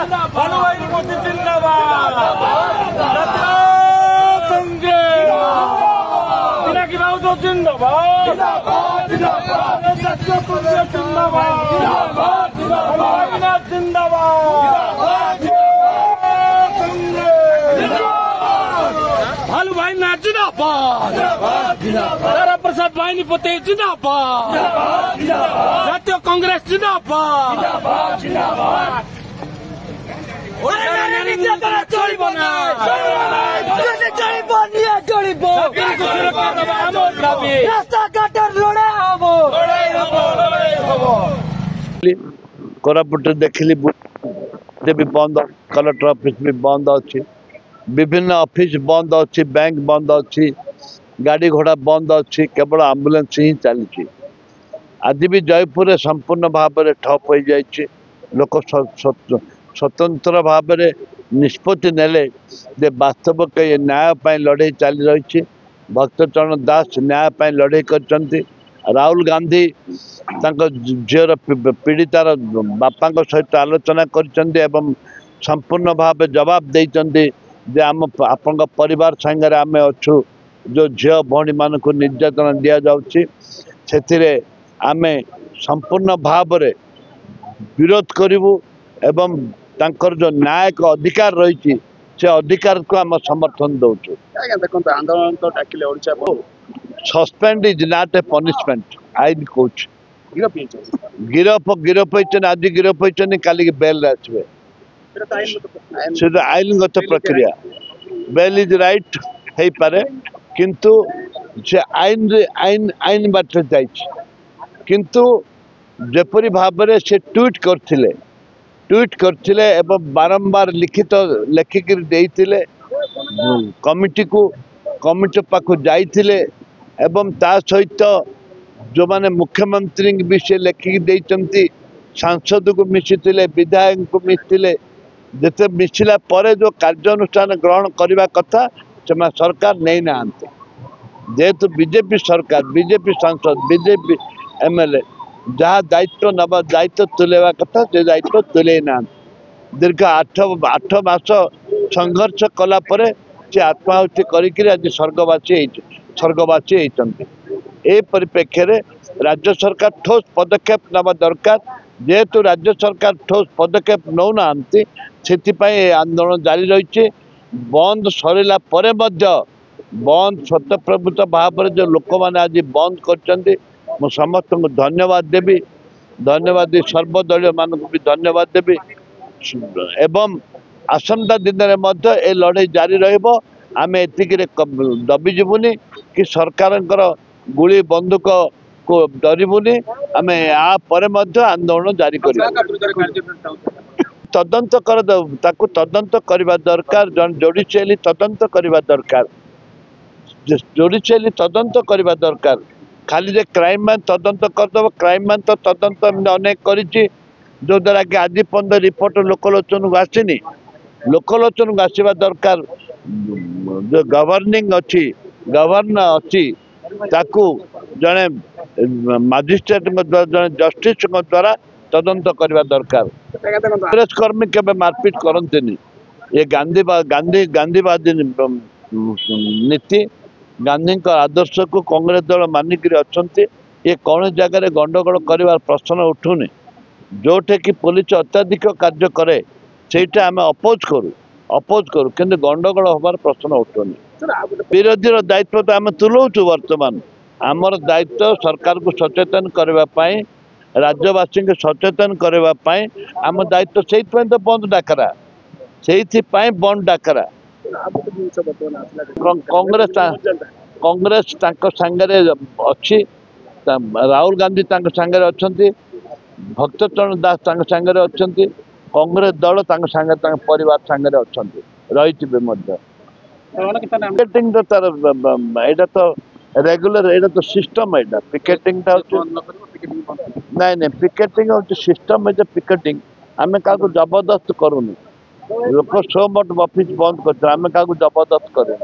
भानुभाई मोदी जिंदाबाद, पिनाकी भाउजू जिंदाबाद, भालू भाई ना जिंदाबाद, तारा प्रसाद भाई नी पोते जिंदाबाद, जातीय कांग्रेस जिंदाबाद। कोरापुट देखिली भी बंद, कलेक्टर ऑफिस भी बंद अच्छी, विभिन्न ऑफिस बंद अच्छी, बैंक बंद अच्छी, गाड़ी घोड़ा बंद अच्छी, केवल एम्बुलेंस ही चली। आज भी जयपुर संपूर्ण भाव में ठप हो जाए। लोक स्वतंत्र भाव में निष्पत्ति नेले जे वास्तव के न्याय लड़े चली रही। भक्तचरण दास न्याय लड़े कर राहुल गांधी झीर पीड़ितार बापा सहित आलोचना कर संपूर्ण भाव जवाब देते जे आम आपण परिवार सांगे आम अच्छु। जो झील भौणी मान को निर्यातना दि जाए आम संपूर्ण भाव में विरोध करूँ एवं तांकर जो न्यायिक अधिकार रही से अधिकार को आम समर्थन दौचु। आंदोलन तो डाकिले Odisha suspend is not a punishment आईन कोच गिरफ आज गिरफ होती काली बेल आसवे आईनगत प्रक्रिया बेल इज राइट हो पारे किंतु से आईन आईन आईन बाट जाइए किंतु जपरी भाव में से ट्वीट करथिले एवं बारंबार लिखित लेखिक देइथिले कमिटी को कमिटी पाखु जाइथिले एवं ता सहित जो माने मुख्यमंत्री विषय लेखिक देइचंती सांसद को मिशिथिले विधायक को मिशिथिले जते मिशिला परे जो कार्यानुष्ठान ग्रहण करने कथा से सरकार नहीं नांते जेहेतु बीजेपी सरकार बीजेपी सांसद बीजेपी एमएलए जहाँ दायित्व नवा दायित्व तुलेवा कथा से दायित्व तुले ना दीर्घ आठ मास संघर्ष कला परे से आत्माहुति करी आज स्वर्गवासी होती। ए परिप्रेक्षी में राज्य सरकार ठोस पदक्षेप नवा दरकार जेहेतु राज्य सरकार ठोस पदक्षेप नौ ना आंदोलन जारी रही। बंद सरला परे मध्य बंद स्वतःप्रभुत्व भाव जो लोक मैंने आज बंद कर समस्त को धन्यवाद देवी सर्वदलीय मान भी धन्यवाद देवी एवं आसंता दिन में ए लड़ाई जारी रमें एतिक दबिजुनि कि सरकार गुली बंदूक को डरबुनि आम यापर आंदोलन जारी कर तदंत तदंत करने दरकार जुडिशियली तदंत करने दरकार जुडिशियली तदंत करने दरकार खाली जे क्राइम मैन तदंत करदे क्राइम मैन तो तदंत अनेक कर जो द्वारा कि आज पर्यटन रिपोर्ट लोकलोचन को आसनी लोकलोचन को आसवा दरकार जो गवर्निंग अच्छी गवर्नर अच्छी ताकू जड़े मजिस्ट्रेट जड़े जस्टिस द्वारा तदंत करने दरकार। कांग्रेस कर्मी केवल मारपीट करते ये गांधीवादी नीति गांधी आदर्श को कांग्रेस दल मानिक अच्छा ये कौन जगह गंडगोल कर प्रश्न उठुनि जोटे कि पुलिस अत्याधिक कार्य करे सेटा आम अपोज करूँ कि गंडगोल हमार प्रश्न उठुनि। विरोधी दायित्व तो आम तुलाऊँ वर्तमान आमर दायित्व सरकार को सचेतन करने राज्यवासी को सचेतन करने आम दायित्व से तो बंद डाकरा से बंद डाकरा कांग्रेस सांगे अच्छी राहुल गांधी सांगे अच्छा भक्तचरण दास सांगे अच्छा कांग्रेस दल सांगे परिवार सांगे अच्छा रही पिकेटिंग तार यहाँ तो रेगुलर यहाँ तो सिस्टम यहाँ पिकेटिंग नहीं पिकेटिंग हूँ सिस्टम है पिकेटिंग आम क्या जबरदस्त करूँ लोक सो मट ऑफिस बंद कर जबरदस्त करूँ।